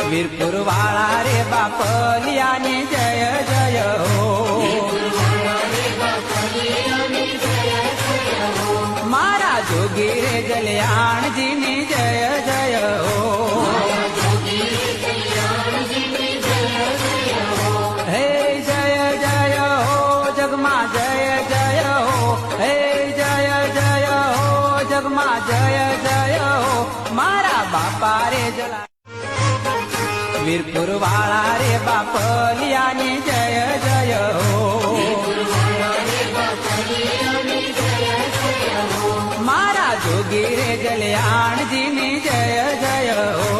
વીરપુર વાળા રે બાપલિયાની જય જય હો મારા જોગી રે જલ્યાણજીની જય જય હો હે જય જય હો જગમાં જય જય હો હે જય જય હો જગમાં જય જય હો મારા બાપા રે જલા વીરપુર વાળા રે બાપલિયાની જય જય હો મારા જોગી રે જલ્યાણજીની જય જય હો